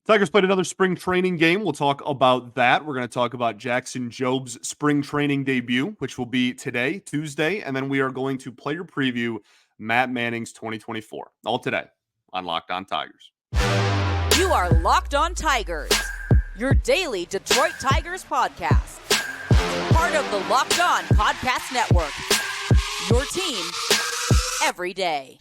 Tigers played another spring training game. We'll talk about that. We're going to talk about Jackson Jobe's spring training debut, which will be today, Tuesday, and then we are going to player preview Matt Manning's 2024. All today on Locked On Tigers. You are Locked On Tigers, your daily Detroit Tigers podcast. Part of the Locked On Podcast Network, your team every day.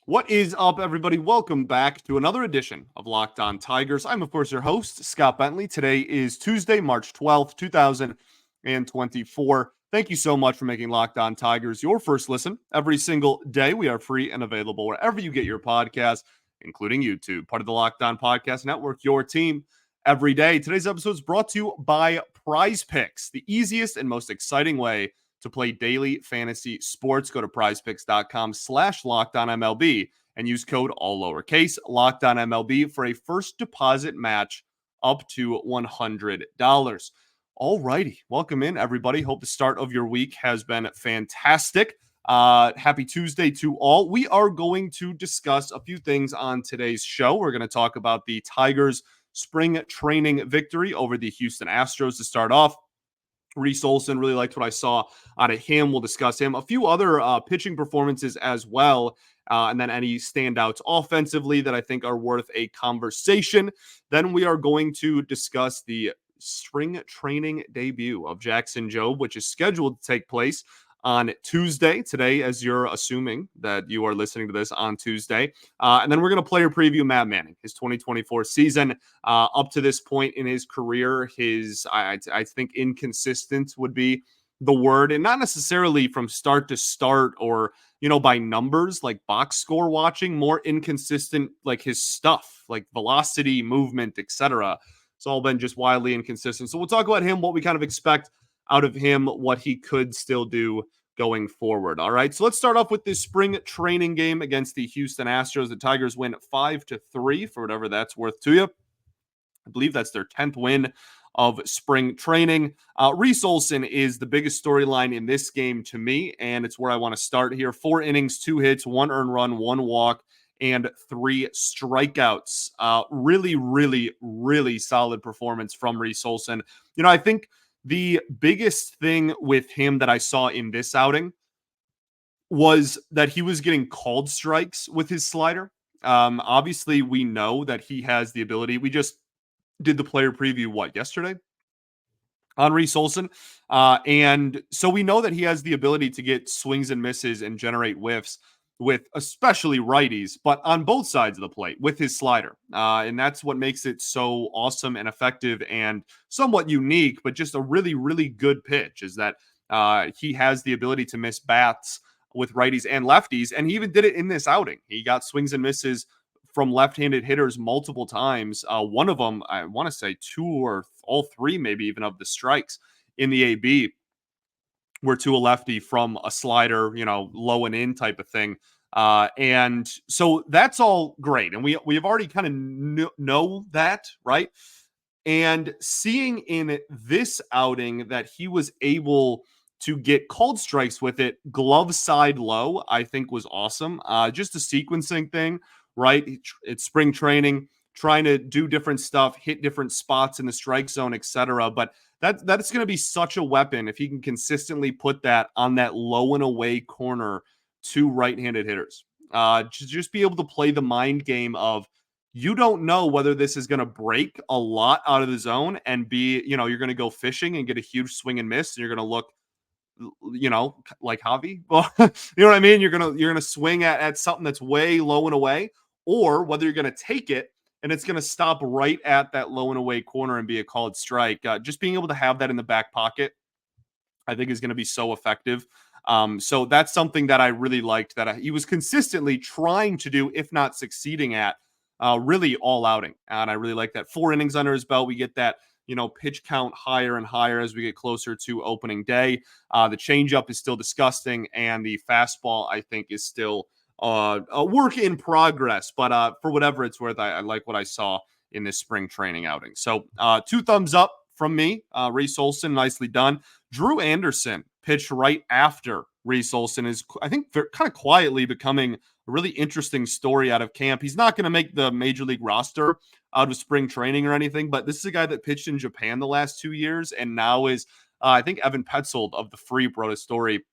What is up, everybody? Welcome back to another edition of Locked On Tigers. I'm, of course, your host, Scott Bentley. Today is Tuesday, March 12th, 2024. Thank you so much for making Locked On Tigers your first listen every single day. We are free and available wherever you get your podcasts, including YouTube, part of the Locked On Podcast Network, your team every day. Today's episode is brought to you by Prize Picks, the easiest and most exciting way to play daily fantasy sports. Go to prizepicks.com/LockedOnMLB and use code all lowercase LockedOnMLB for a first deposit match up to $100. All righty. Welcome in, everybody. Hope the start of your week has been fantastic. Happy Tuesday to all. We are going to discuss a few things on today's show. We're going to talk about the Tigers' spring training victory over the Houston Astros to start off. Reese Olson, really liked what I saw out of him. We'll discuss him. A few other pitching performances as well, and then any standouts offensively that I think are worth a conversation. Then we are going to discuss the spring training debut of Jackson Jobe, which is scheduled to take place on Tuesday. Today, as you're assuming that you are listening to this on Tuesday. And then we're going to player preview Matt Manning, his 2024 season. Up to this point in his career, I think inconsistent would be the word, and not necessarily from start to start or, by numbers, like box score watching, more inconsistent, like his stuff, like velocity, movement, etc. It's all been just wildly inconsistent. So we'll talk about him, what we kind of expect out of him, what he could still do going forward. All right, so let's start off with this spring training game against the Houston Astros. The Tigers win 5-3 for whatever that's worth to you. I believe that's their 10th win of spring training. Reese Olson is the biggest storyline in this game to me, and it's where I want to start here. 4 innings, 2 hits, 1 earned run, 1 walk, and 3 strikeouts. Really, really, really solid performance from Reese Olson. I think the biggest thing with him that I saw in this outing was that he was getting called strikes with his slider. Obviously, we know that he has the ability. We just did the player preview, yesterday? On Reese Olson. And so we know that he has the ability to get swings and misses and generate whiffs with especially righties, but on both sides of the plate with his slider. And that's what makes it so awesome and effective and somewhat unique, but just a really, really good pitch is that he has the ability to miss bats with righties and lefties. And he even did it in this outing. He got swings and misses from left-handed hitters multiple times. One of them, I want to say 2 or all 3, maybe even of the strikes in the AB were to a lefty from a slider, low and in type of thing. And so that's all great. And we have already kind of know that, right? And seeing in this outing that he was able to get called strikes with it, glove side low, I think was awesome. Just a sequencing thing, right? It's spring training, trying to do different stuff, hit different spots in the strike zone, etc. But that's going to be such a weapon if he can consistently put that on that low and away corner to right-handed hitters. Just be able to play the mind game of, you don't know whether this is going to break a lot out of the zone and be, you're going to go fishing and get a huge swing and miss, and you're going to look, like Javi. Well, you know what I mean? You're going to swing at something that's way low and away, or whether you're going to take it and it's going to stop right at that low and away corner and be a called strike. Just being able to have that in the back pocket, I think, is going to be so effective. So that's something that I really liked that he was consistently trying to do, if not succeeding at, really all outing. And I really like that. 4 innings under his belt. We get that, pitch count higher and higher as we get closer to opening day. The changeup is still disgusting, and the fastball, I think, is still a work in progress. But for whatever it's worth, I like what I saw in this spring training outing. So 2 thumbs up from me. Reese Olson, nicely done. Drew Anderson pitched right after Reese Olson, is, I think, kind of quietly becoming a really interesting story out of camp. He's not going to make the major league roster out of spring training or anything, but this is a guy that pitched in Japan the last 2 years and now is, I think Evan Petzold of The Freep wrote a story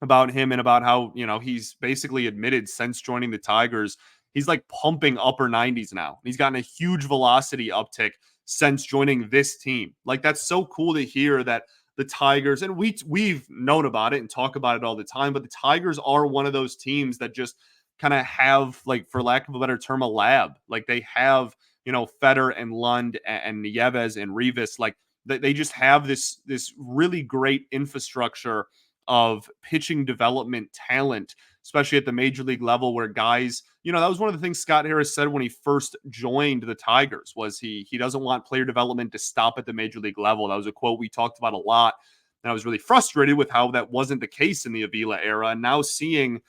about him and about how, he's basically admitted since joining the Tigers, he's like pumping upper 90s now. He's gotten a huge velocity uptick since joining this team. Like, that's so cool to hear that the Tigers, and we've known about it and talk about it all the time, but the Tigers are one of those teams that just kind of have, like, for lack of a better term, a lab. Like, they have, Feder and Lund and Nieves and Rivas. Like, they just have this really great infrastructure of pitching development talent, especially at the major league level, where guys, that was one of the things Scott Harris said when he first joined the Tigers, was he doesn't want player development to stop at the major league level. That was a quote we talked about a lot. And I was really frustrated with how that wasn't the case in the Avila era. And now seeing,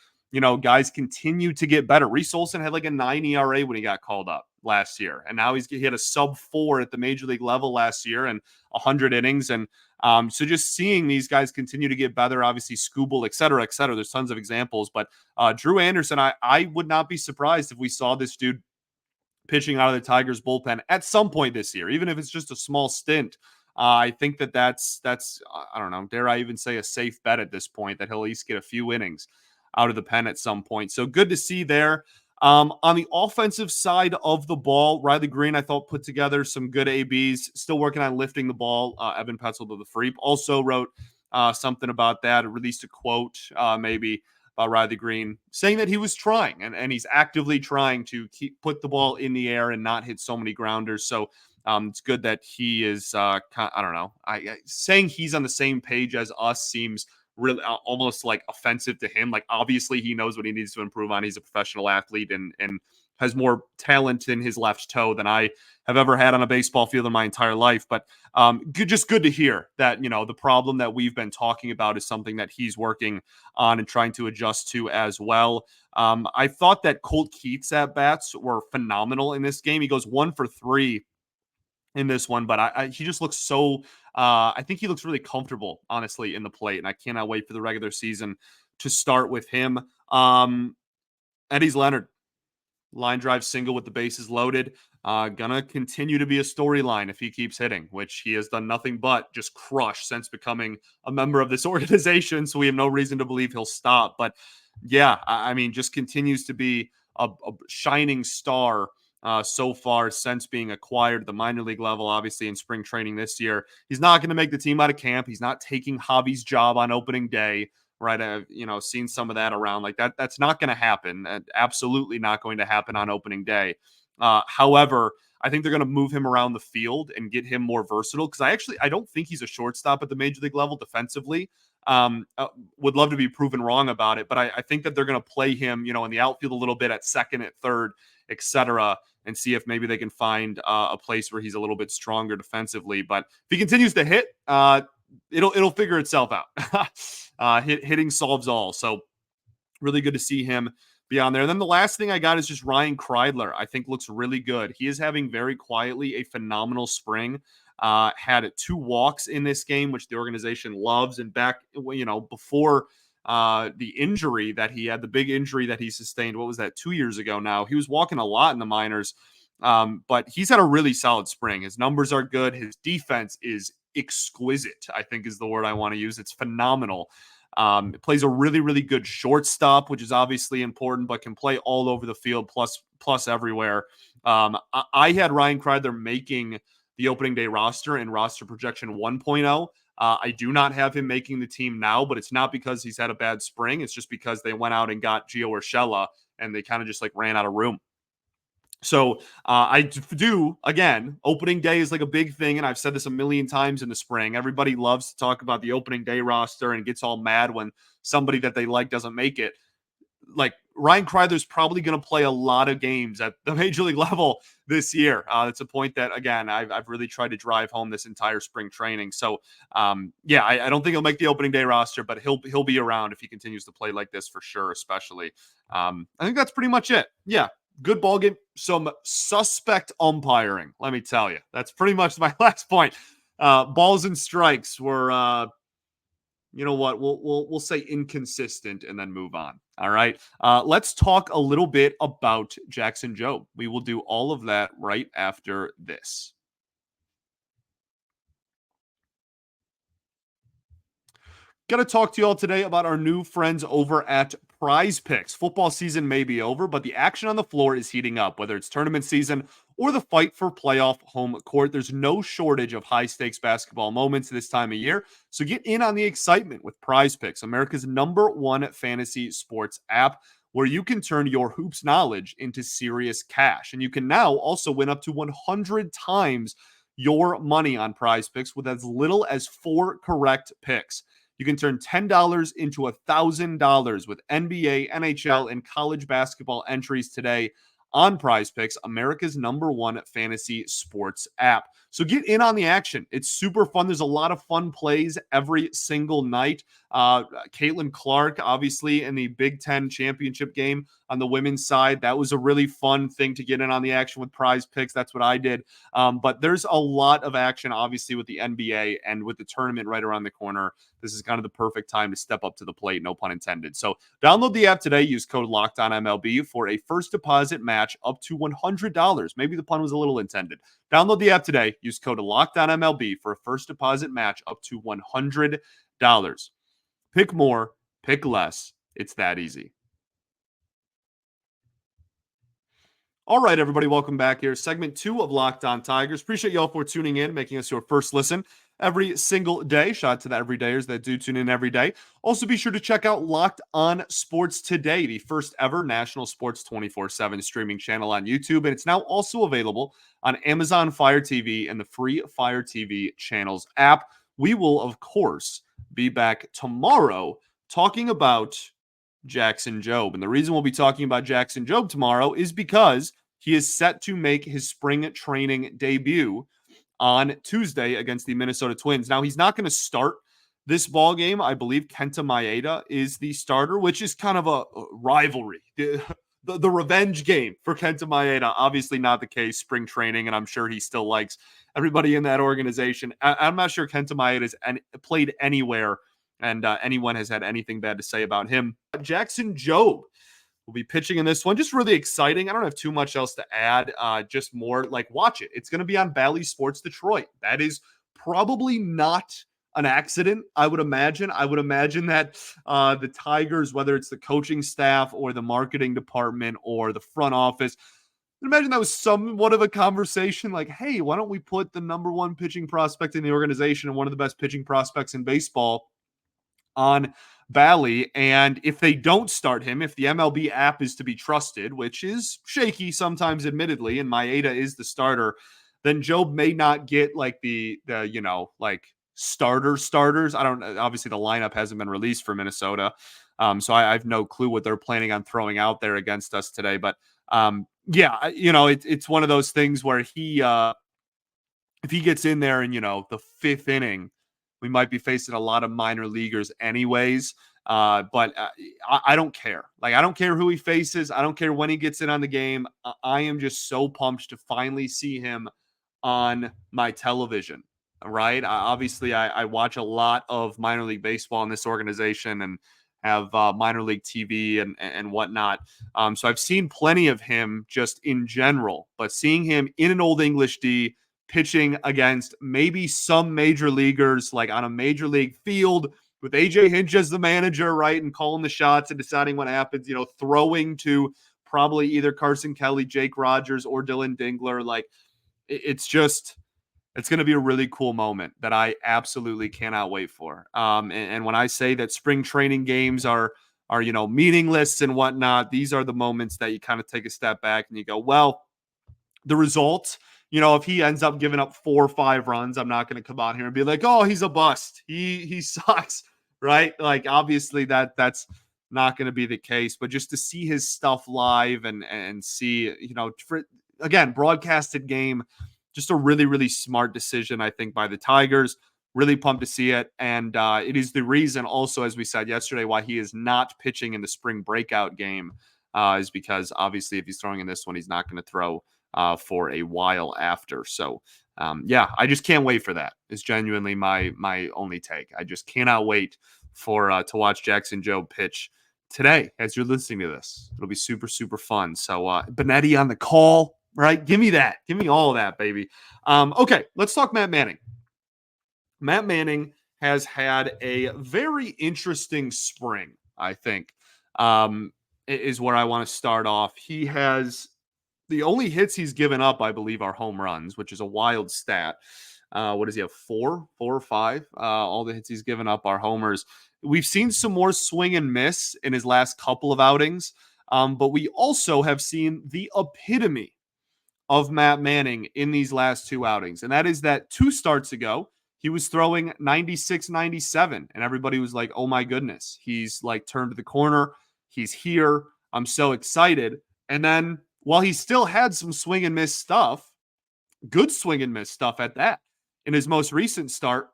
guys continue to get better. Reese Olson had like a 9 ERA when he got called up last year. And now he had a sub-4 at the major league level last year and 100 innings. And so just seeing these guys continue to get better, obviously Skubal, et cetera, et cetera. There's tons of examples, but Drew Anderson, I would not be surprised if we saw this dude pitching out of the Tigers bullpen at some point this year, even if it's just a small stint. I think that's I don't know, dare I even say a safe bet at this point that he'll at least get a few innings out of the pen at some point. So good to see there. On the offensive side of the ball, Riley Green, I thought, put together some good ABs, still working on lifting the ball. Evan Petzold of The Freep also wrote something about that, released a quote maybe about Riley Green, saying that he was trying, and he's actively trying to put the ball in the air and not hit so many grounders. So it's good that he is, I don't know, saying he's on the same page as us seems really almost like offensive to him. Like, obviously he knows what he needs to improve on. He's a professional athlete and has more talent in his left toe than I have ever had on a baseball field in my entire life. But just good to hear that, the problem that we've been talking about is something that he's working on and trying to adjust to as well. I thought that Colt Keats at bats were phenomenal in this game. He goes 1 for 3 in this one, but he just looks so, I think he looks really comfortable, honestly, in the plate, and I cannot wait for the regular season to start with him. Eddie's Leonard, line drive single with the bases loaded. Gonna continue to be a storyline if he keeps hitting, which he has done nothing but just crush since becoming a member of this organization, so we have no reason to believe he'll stop. But yeah, I mean, just continues to be a shining star so far since being acquired at the minor league level, obviously in spring training this year. He's not going to make the team out of camp. He's not taking Javi's job on opening day, right? I've, seen some of that around like that. That's not going to happen. Absolutely not going to happen on opening day. However, I think they're going to move him around the field and get him more versatile, because I don't think he's a shortstop at the major league level defensively. Would love to be proven wrong about it, but I think that they're going to play him, in the outfield a little bit, at second, at third, etc., and see if maybe they can find a place where he's a little bit stronger defensively. But if he continues to hit, it'll figure itself out. Hitting solves all. So really good to see him be on there. And then the last thing I got is just Ryan Kreidler. I think looks really good. He is having very quietly a phenomenal spring. Had 2 walks in this game, which the organization loves. And back, before the injury that he had, the big injury that he sustained, what was that, 2 years ago now, he was walking a lot in the minors. But he's had a really solid spring. His numbers are good. His defense is exquisite, I think is the word I want to use. It's phenomenal. It plays a really, really good shortstop, which is obviously important, but can play all over the field, plus everywhere. I had Ryan Kreidler making the opening day roster and roster projection 1.0. I do not have him making the team now, but it's not because he's had a bad spring. It's just because they went out and got Gio Urshela and they kind of just like ran out of room. So I do, again, opening day is like a big thing, and I've said this a million times in the spring. Everybody loves to talk about the opening day roster and gets all mad when somebody that they like doesn't make it. Like, Ryan Kreidler's probably going to play a lot of games at the major league level this year. It's a point that, again, I've really tried to drive home this entire spring training. So, yeah, I don't think he'll make the opening day roster, but he'll be around if he continues to play like this for sure, especially. I think that's pretty much it. Yeah. Good ball game. Some suspect umpiring, let me tell you. That's pretty much my last point. Balls and strikes were you know what? We'll say inconsistent and then move on. All right. Let's talk a little bit about Jackson Jobe. We will do all of that right after this. Got to talk to you all today about our new friends over at Prize Picks. Football season may be over, but the action on the floor is heating up, whether it's tournament season or the fight for playoff home court. There's no shortage of high stakes basketball moments this time of year. So get in on the excitement with Prize Picks, America's #1 fantasy sports app, where you can turn your hoops knowledge into serious cash. And you can now also win up to 100 times your money on Prize Picks with as little as 4 correct picks. You can turn $10 into $1,000 with NBA, NHL, and college basketball entries today on Prize Picks, America's #1 fantasy sports app. So get in on the action. It's super fun. There's a lot of fun plays every single night. Caitlin Clark, obviously, in the Big Ten championship game on the women's side. That was a really fun thing to get in on the action with Prize Picks. That's what I did. But there's a lot of action, obviously, with the NBA and with the tournament right around the corner. This is kind of the perfect time to step up to the plate, no pun intended. So download the app today. Use code LOCKEDONMLB for a first deposit match up to $100. Maybe the pun was a little intended. Download the app today. Use code LOCKEDONMLB for a first deposit match up to $100. Pick more, pick less. It's that easy. All right, everybody, welcome back here. Segment 2 of Locked On Tigers. Appreciate y'all for tuning in, making us your first listen every single day. Shout out to the everydayers that do tune in every day. Also, be sure to check out Locked On Sports Today, the first ever national sports 24/7 streaming channel on YouTube. And it's now also available on Amazon Fire TV and the free Fire TV channels app. We will, of course, be back tomorrow talking about Jackson Jobe. And the reason we'll be talking about Jackson Jobe tomorrow is because he is set to make his spring training debut on Tuesday against the Minnesota Twins. Now, he's not going to start this ball game. I believe Kenta Maeda is the starter, which is kind of a rivalry. The revenge game for Kenta Maeda. Obviously not the case, spring training, and I'm sure he still likes everybody in that organization. I'm not sure Kenta Maeda has played anywhere and anyone has had anything bad to say about him. Jackson Jobe will be pitching in this one. Just really exciting. I don't have too much else to add. Just more like watch it. It's going to be on Bally Sports Detroit. That is probably not an accident, I would imagine. I would imagine that the Tigers, whether it's the coaching staff or the marketing department or the front office, I imagine that was somewhat of a conversation like, hey, why don't we put the #1 pitching prospect in the organization and one of the best pitching prospects in baseball on Bally? And if they don't start him, if the MLB app is to be trusted, which is shaky sometimes, admittedly, and Maeda is the starter, then Jobe may not get like the like starters. I don't, obviously the lineup hasn't been released for Minnesota. So I have no clue what they're planning on throwing out there against us today. But yeah, it's one of those things where if he gets in there in, the 5th inning, we might be facing a lot of minor leaguers anyways. But I don't care. Like, I don't care who he faces. I don't care when he gets in on the game. I am just so pumped to finally see him on my television. Right. Obviously, I watch a lot of minor league baseball in this organization and have minor league TV and whatnot. So I've seen plenty of him just in general, but seeing him in an Old English D pitching against maybe some major leaguers, like on a major league field with AJ Hinch as the manager, right, and calling the shots and deciding what happens, throwing to probably either Carson Kelly, Jake Rogers, or Dylan Dingler. Like, it's going to be a really cool moment that I absolutely cannot wait for. And when I say that spring training games are meaningless and whatnot, these are the moments that you kind of take a step back and you go, well, the result, if he ends up giving up 4 or 5 runs, I'm not going to come on here and be like, oh, he's a bust. He sucks, right? Like, obviously that's not going to be the case, but just to see his stuff live and see, again, broadcasted game, just a really, really smart decision, I think, by the Tigers. Really pumped to see it. And it is the reason also, as we said yesterday, why he is not pitching in the spring breakout game is because obviously if he's throwing in this one, he's not going to throw for a while after. So, yeah, I just can't wait for that. It's genuinely my only take. I just cannot wait for to watch Jackson Jobe pitch today as you're listening to this. It'll be super, super fun. So Benetti on the call, right? Give me that. Give me all of that, baby. Okay, let's talk Matt Manning. Matt Manning has had a very interesting spring, I think, is where I want to start off. He has the only hits he's given up, I believe, are home runs, which is a wild stat. What does he have? Four or five? All the hits he's given up are homers. We've seen some more swing and miss in his last couple of outings, but we also have seen the epitome of Matt Manning in these last two outings. And that is that 2 starts ago, he was throwing 96, 97. And everybody was like, oh my goodness, he's like turned the corner. He's here. I'm so excited. And then while he still had some swing and miss stuff, good swing and miss stuff at that, in his most recent start,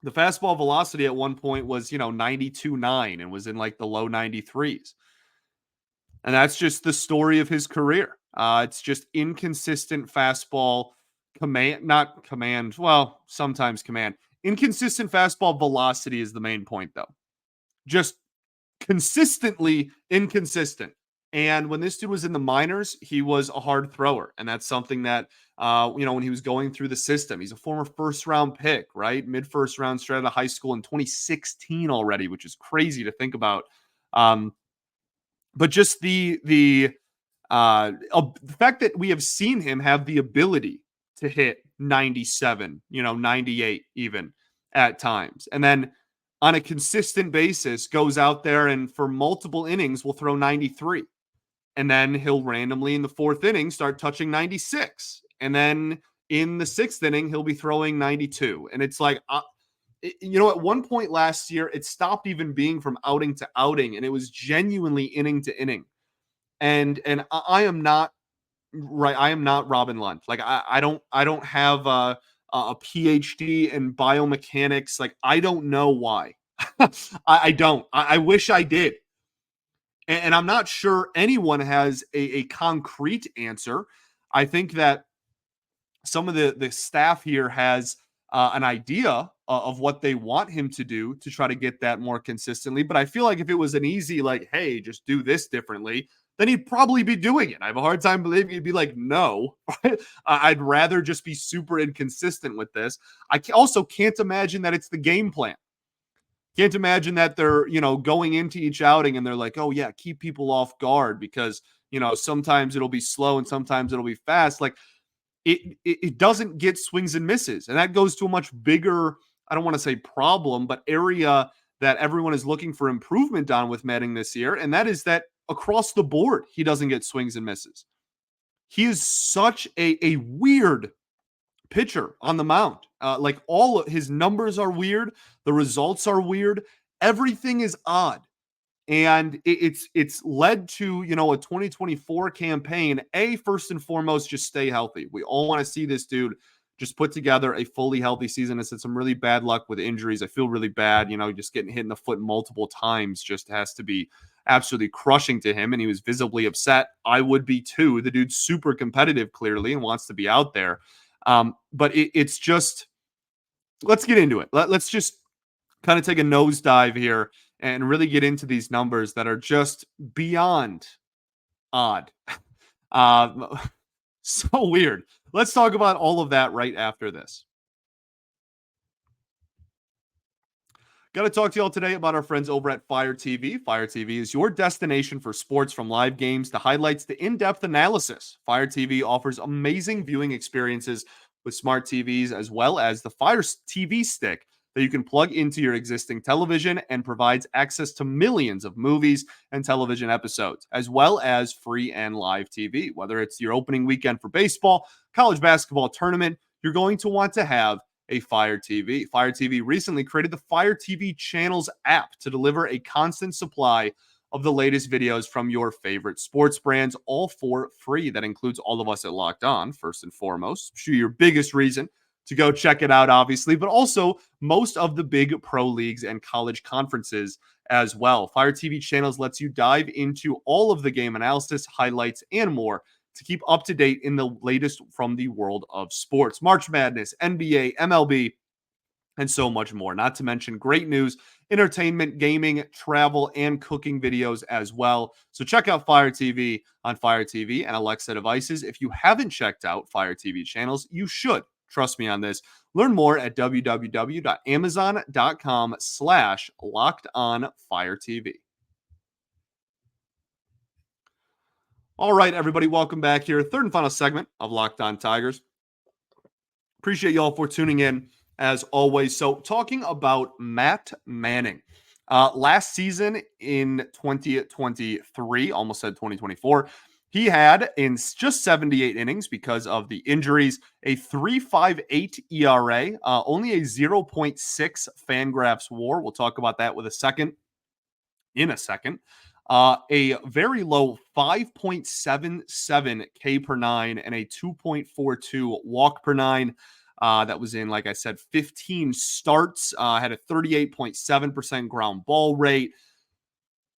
the fastball velocity at one point was, 92.9 and was in like the low 93s. And that's just the story of his career. It's just inconsistent fastball not command. Well, sometimes command. Inconsistent fastball velocity is the main point, though. Just consistently inconsistent. And when this dude was in the minors, he was a hard thrower. And that's something that, when he was going through the system, he's a former first-round pick, right? Mid-first round, straight out of high school in 2016 already, which is crazy to think about. But just the fact that we have seen him have the ability to hit 97, 98 even at times. And then on a consistent basis goes out there and for multiple innings will throw 93. And then he'll randomly in the 4th inning start touching 96. And then in the 6th inning, he'll be throwing 92. And it's like, at one point last year, it stopped even being from outing to outing, and it was genuinely inning to inning. And I am not right. I am not Robin Lund. Like I don't have a PhD in biomechanics. Like I don't know why. I don't. I wish I did. And I'm not sure anyone has a concrete answer. I think that some of the staff here has an idea of what they want him to do to try to get that more consistently. But I feel like if it was an easy, like, hey, just do this differently, then he'd probably be doing it. I have a hard time believing he'd be like, no, I'd rather just be super inconsistent with this. I also can't imagine that it's the game plan. Can't imagine that they're, going into each outing and they're like, oh yeah, keep people off guard because, sometimes it'll be slow and sometimes it'll be fast. Like it doesn't get swings and misses. And that goes to a much bigger, I don't want to say problem, but area that everyone is looking for improvement on with Manning this year. And that is that across the board, he doesn't get swings and misses. He is such a weird pitcher on the mound. Like all of his numbers are weird. The results are weird. Everything is odd. And it's led to, a 2024 campaign. First and foremost, just stay healthy. We all want to see this dude just put together a fully healthy season. It's had some really bad luck with injuries. I feel really bad, just getting hit in the foot multiple times just has to be absolutely crushing to him. And he was visibly upset. I would be too. The dude's super competitive, clearly, and wants to be out there. But it's just, let's get into it. Let's just kind of take a nosedive here and really get into these numbers that are just beyond odd. So weird. Let's talk about all of that right after this. Got to talk to y'all today about our friends over at Fire TV. Fire TV is your destination for sports, from live games to highlights to in-depth analysis. Fire TV offers amazing viewing experiences with smart TVs, as well as the Fire TV stick that you can plug into your existing television and provides access to millions of movies and television episodes, as well as free and live TV. Whether it's your opening weekend for baseball, college basketball tournament, you're going to want to have a Fire TV. Fire TV recently created the Fire TV Channels app to deliver a constant supply of the latest videos from your favorite sports brands, all for free. That includes all of us at Locked On, first and foremost. I'm sure your biggest reason to go check it out, obviously, but also most of the big pro leagues and college conferences as well. Fire TV Channels lets you dive into all of the game analysis, highlights, and more to keep up to date in the latest from the world of sports. March Madness, NBA, MLB, and so much more. Not to mention great news entertainment, gaming, travel, and cooking videos as well. So check out Fire TV on Fire TV and Alexa devices. If you haven't checked out Fire TV channels, you should. Trust me on this. Learn more at www.amazon.com/lockedonfiretv. All right, everybody, welcome back here. Third and final segment of Locked On Tigers. Appreciate y'all for tuning in as always. So, talking about Matt Manning. Last season in 2023, almost said 2024, he had in just 78 innings because of the injuries, a 3.58 ERA, only a 0.6 Fangraphs WAR. We'll talk about that in a second. A very low 5.77 K per nine and a 2.42 walk per nine. That was in, like I said, 15 starts, had a 38.7% ground ball rate.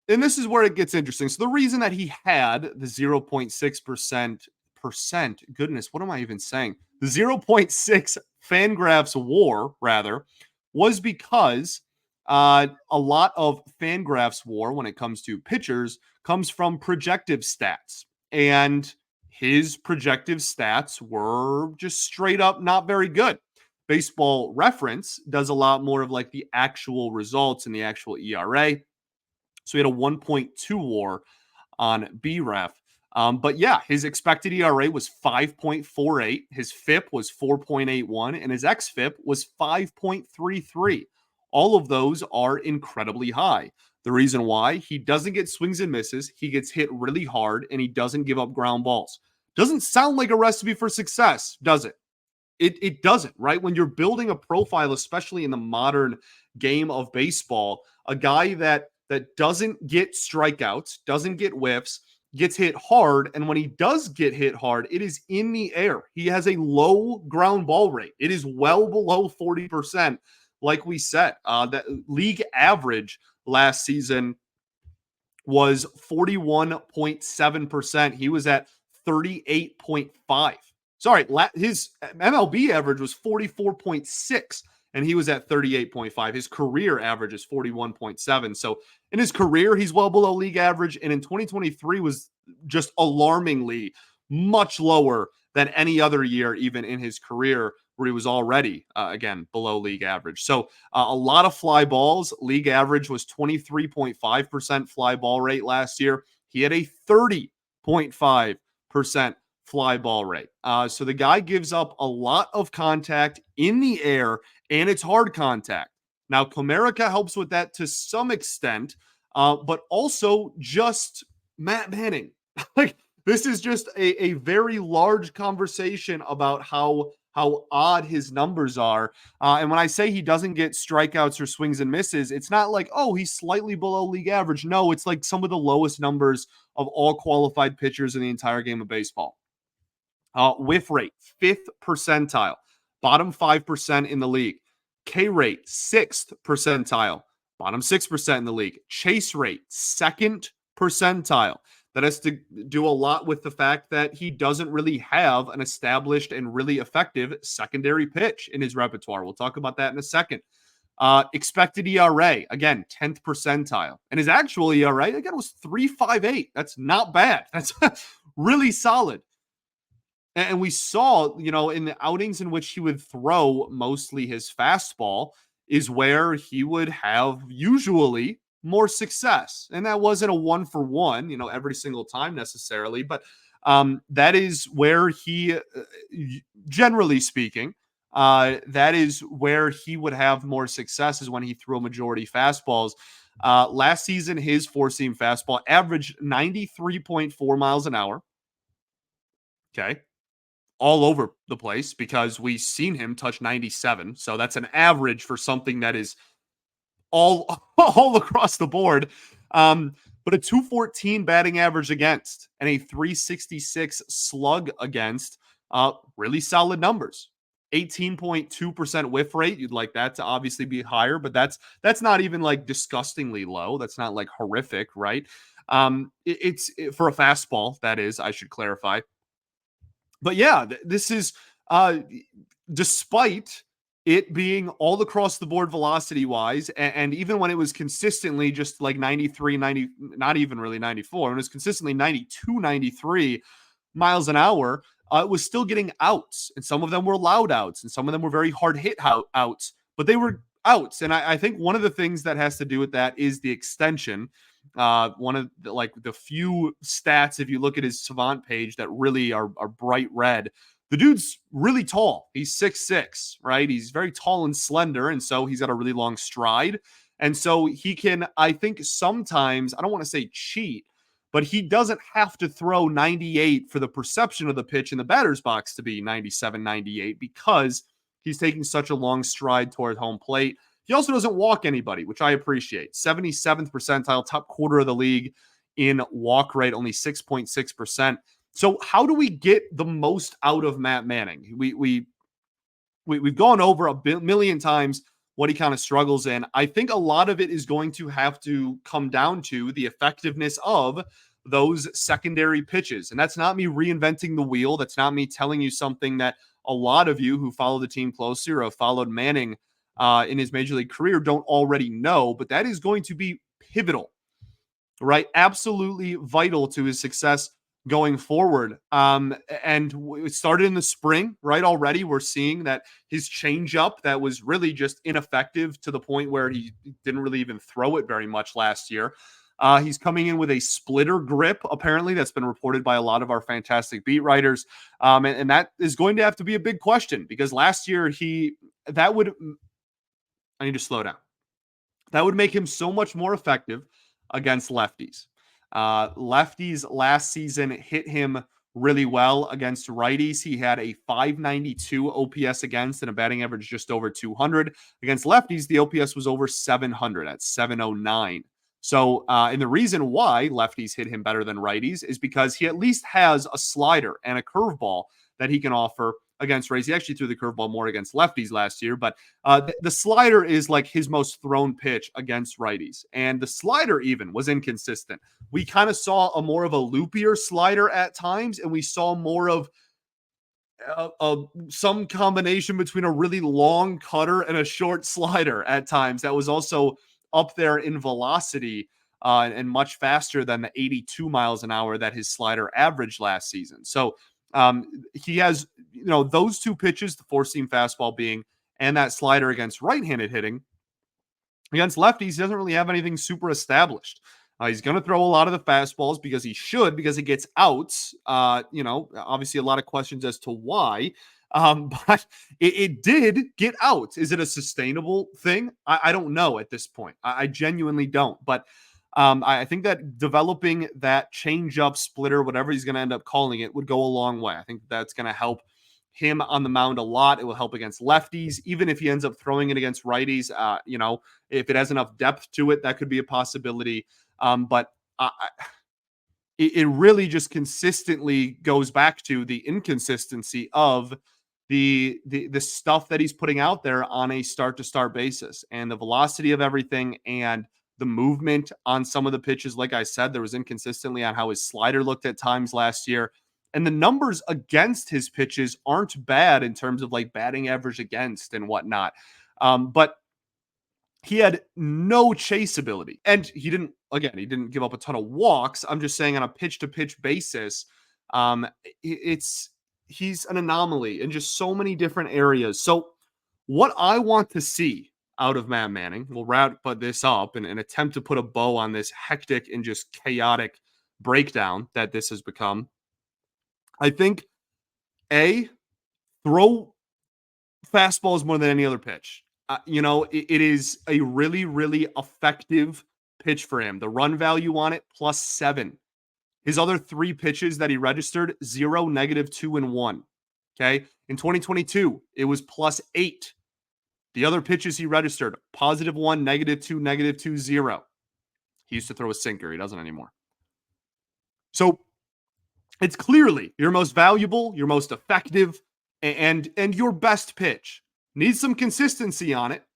And this is where it gets interesting. So the reason that he had the 0.6%, goodness, what am I even saying? The 0.6 Fangraphs WAR, rather, was because a lot of Fangraphs WAR, when it comes to pitchers, comes from projective stats. And his projective stats were just straight up not very good. Baseball Reference does a lot more of like the actual results and the actual ERA. So he had a 1.2 WAR on BREF. But yeah, his expected ERA was 5.48. His FIP was 4.81, and his XFIP was 5.33. All of those are incredibly high. The reason why, he doesn't get swings and misses, he gets hit really hard, and he doesn't give up ground balls. Doesn't sound like a recipe for success, does it? It doesn't, right? When you're building a profile, especially in the modern game of baseball, a guy that doesn't get strikeouts, doesn't get whiffs, gets hit hard, and when he does get hit hard, it is in the air. He has a low ground ball rate. It is well below 40%, like we said. That league average last season was 41.7%. He was at 38.5. Sorry, his MLB average was 44.6, and he was at 38.5. His career average is 41.7. So in his career, he's well below league average, and in 2023 was just alarmingly much lower than any other year, even in his career, where he was already, again, below league average. So a lot of fly balls. League average was 23.5% fly ball rate last year. He had a 30.5% fly ball rate. So the guy gives up a lot of contact in the air, and it's hard contact. Now, Comerica helps with that to some extent, but also just Matt Manning. Like, this is just a very large conversation about how odd his numbers are. And when I say he doesn't get strikeouts or swings and misses, it's not like, oh, he's slightly below league average. No, it's like some of the lowest numbers of all qualified pitchers in the entire game of baseball. Whiff rate, 5th percentile, bottom 5% in the league. K rate, 6th percentile, bottom 6% in the league. Chase rate, 2nd percentile. That has to do a lot with the fact that he doesn't really have an established and really effective secondary pitch in his repertoire. We'll talk about that in a second. Expected ERA, again, 10th percentile. And his actual ERA, again, was 3.58. That's not bad. That's really solid. And we saw, in the outings in which he would throw mostly his fastball is where he would have usually more success. And that wasn't a 1-for-1, every single time necessarily, but that is where he, generally speaking, that is where he would have more success, is when he threw a majority fastballs. Last season, his four-seam fastball averaged 93.4 miles an hour. Okay. All over the place, because we've seen him touch 97. So that's an average for something that is all across the board. But a 214 batting average against and a 366 slug against, really solid numbers. 18.2% whiff rate. You'd like that to obviously be higher, but that's not even like disgustingly low. That's not like horrific, right? It's for a fastball, that is, I should clarify. But yeah, this is despite it being all across the board velocity wise, and even when it was consistently just like 93, 90, not even really 94, it was consistently 92, 93 miles an hour, it was still getting outs. And some of them were loud outs, and some of them were very hard hit outs, but they were outs. And I think one of the things that has to do with that is the extension. One of the few stats, if you look at his Savant page, that really are bright red. The dude's really tall. He's 6'6", right? He's very tall and slender, and so he's got a really long stride. And so he can, I think sometimes, I don't want to say cheat, but he doesn't have to throw 98 for the perception of the pitch in the batter's box to be 97, 98, because he's taking such a long stride toward home plate. He also doesn't walk anybody, which I appreciate. 77th percentile, top quarter of the league in walk rate, only 6.6%. So how do we get the most out of Matt Manning? We've gone over a million times what he kind of struggles in. I think a lot of it is going to have to come down to the effectiveness of those secondary pitches. And that's not me reinventing the wheel. That's not me telling you something that a lot of you who follow the team closely or have followed Manning in his major league career don't already know, but that is going to be pivotal, right? Absolutely vital to his success going forward. And it started in the spring, right? Already we're seeing that his changeup that was really just ineffective to the point where he didn't really even throw it very much last year. He's coming in with a splitter grip, apparently. That's been reported by a lot of our fantastic beat writers. And that is going to have to be a big question, because last year I need to slow down. That would make him so much more effective against lefties. Lefties last season hit him really well against righties. He had a 592 OPS against and a batting average just over 200. Against lefties, the OPS was over 700 at 709. So, and the reason why lefties hit him better than righties is because he at least has a slider and a curveball that he can offer against righties. He actually threw the curveball more against lefties last year, but the slider is like his most thrown pitch against righties. And the slider even was inconsistent. We kind of saw a more of a loopier slider at times, and we saw more of some combination between a really long cutter and a short slider at times that was also up there in velocity and much faster than the 82 miles an hour that his slider averaged last season. So he has, those two pitches, the four-seam fastball being, and that slider against right-handed hitting. Against lefties, he doesn't really have anything super established. He's going to throw a lot of the fastballs because it gets outs. Obviously a lot of questions as to why, but it did get outs. Is it a sustainable thing? I don't know at this point. I genuinely don't, but I think that developing that change-up splitter, whatever he's going to end up calling it, would go a long way. I think that's going to help him on the mound a lot. It will help against lefties, even if he ends up throwing it against righties. If it has enough depth to it, that could be a possibility. But it really just consistently goes back to the inconsistency of the stuff that he's putting out there on a start-to-start basis, and the velocity of everything, and the movement on some of the pitches. Like I said, there was inconsistently on how his slider looked at times last year. And the numbers against his pitches aren't bad in terms of like batting average against and whatnot. But he had no chase ability. And he didn't give up a ton of walks. I'm just saying on a pitch-to-pitch basis, he's an anomaly in just so many different areas. So what I want to see out of Matt Manning, we'll wrap this up and attempt to put a bow on this hectic and just chaotic breakdown that this has become. I think, throw fastballs more than any other pitch. It is a really, really effective pitch for him. The run value on it, +7. His other three pitches that he registered, 0, -2, and 1. Okay. In 2022, it was +8. The other pitches he registered, +1, -2, -2, 0. He used to throw a sinker. He doesn't anymore. So it's clearly your most valuable, your most effective, and your best pitch. Needs some consistency on it,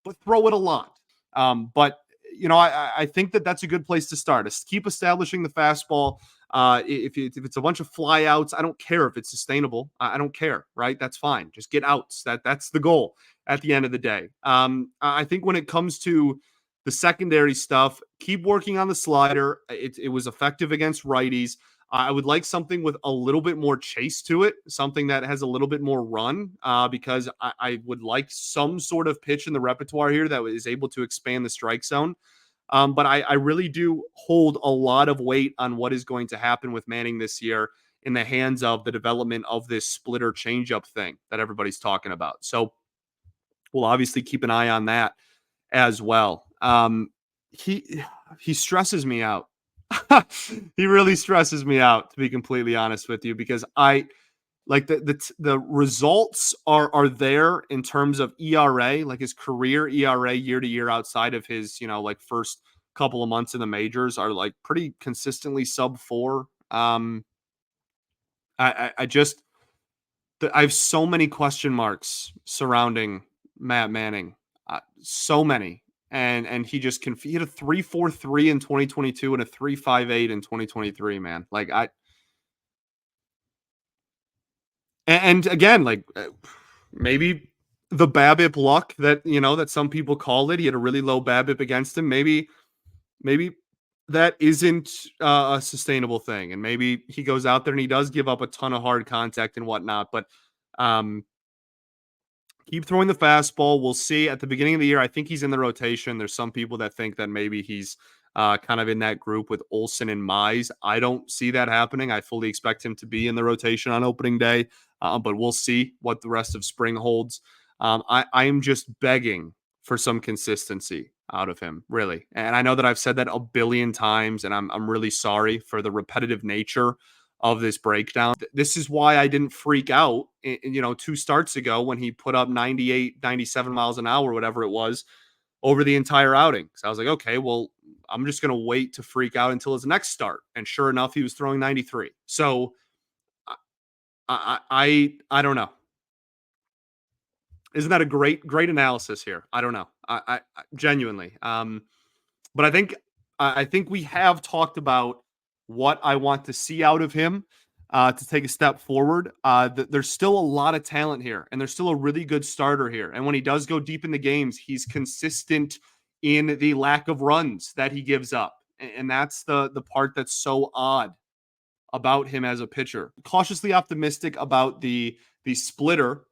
but throw it a lot. I think that's a good place to start. Keep establishing the fastball. If it's a bunch of flyouts, I don't care if it's sustainable. I don't care, right? That's fine. Just get outs. That's the goal at the end of the day. I think when it comes to the secondary stuff, keep working on the slider. It was effective against righties. I would like something with a little bit more chase to it, something that has a little bit more run, because I would like some sort of pitch in the repertoire here that is able to expand the strike zone. But I really do hold a lot of weight on what is going to happen with Manning this year in the hands of the development of this splitter changeup thing that everybody's talking about. So we'll obviously keep an eye on that as well. He stresses me out. He really stresses me out, to be completely honest with you, because I like the results are there in terms of ERA, like his career ERA year to year outside of his, like first couple of months in the majors are like pretty consistently sub 4. I just I have so many question marks surrounding Matt Manning, so many, and he had a 3.43 in 2022 and a 3.58 in 2023. Man, like and again, like maybe the BABIP luck that that some people call it. He had a really low BABIP against him. Maybe that isn't a sustainable thing, and maybe he goes out there and he does give up a ton of hard contact and whatnot. But um, keep throwing the fastball. We'll see at the beginning of the year. I think he's in the rotation. There's some people that think that maybe he's kind of in that group with Olson and Mize. I don't see that happening. I fully expect him to be in the rotation on opening day, but we'll see what the rest of spring holds. I am just begging for some consistency out of him, really. And I know that I've said that a billion times, and I'm really sorry for the repetitive nature of this breakdown. This is why I didn't freak out, 2 starts ago when he put up 98, 97 miles an hour, whatever it was, over the entire outing. So I was like, okay, well, I'm just going to wait to freak out until his next start. And sure enough, he was throwing 93. So I don't know. Isn't that a great analysis here? I don't know. I genuinely. But I think we have talked about what I want to see out of him to take a step forward. There's still a lot of talent here, and there's still a really good starter here. And when he does go deep in the games, he's consistent in the lack of runs that he gives up, and that's the part that's so odd about him as a pitcher. Cautiously optimistic about the splitter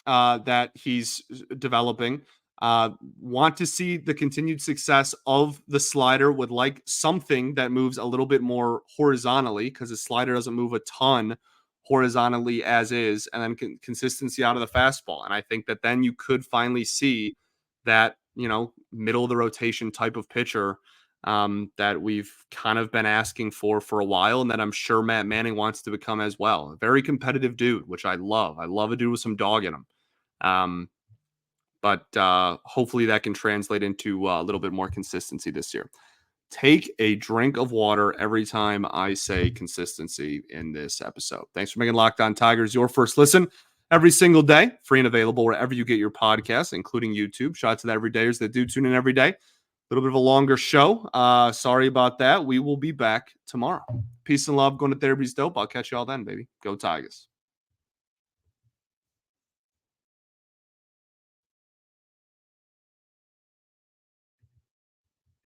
that he's developing. Want to see the continued success of the slider. Would like something that moves a little bit more horizontally, because the slider doesn't move a ton horizontally as is, and then consistency out of the fastball. And I think that then you could finally see that, middle of the rotation type of pitcher that we've kind of been asking for a while, and that I'm sure Matt Manning wants to become as well. A very competitive dude, which I love. I love a dude with some dog in him. But hopefully that can translate into a little bit more consistency this year. Take a drink of water every time I say consistency in this episode. Thanks for making Locked On Tigers your first listen every single day, free and available wherever you get your podcasts, including YouTube. Shout out to the everydayers that do tune in every day. A little bit of a longer show. Sorry about that. We will be back tomorrow. Peace and love. Going to therapy's dope. I'll catch you all then, baby. Go Tigers.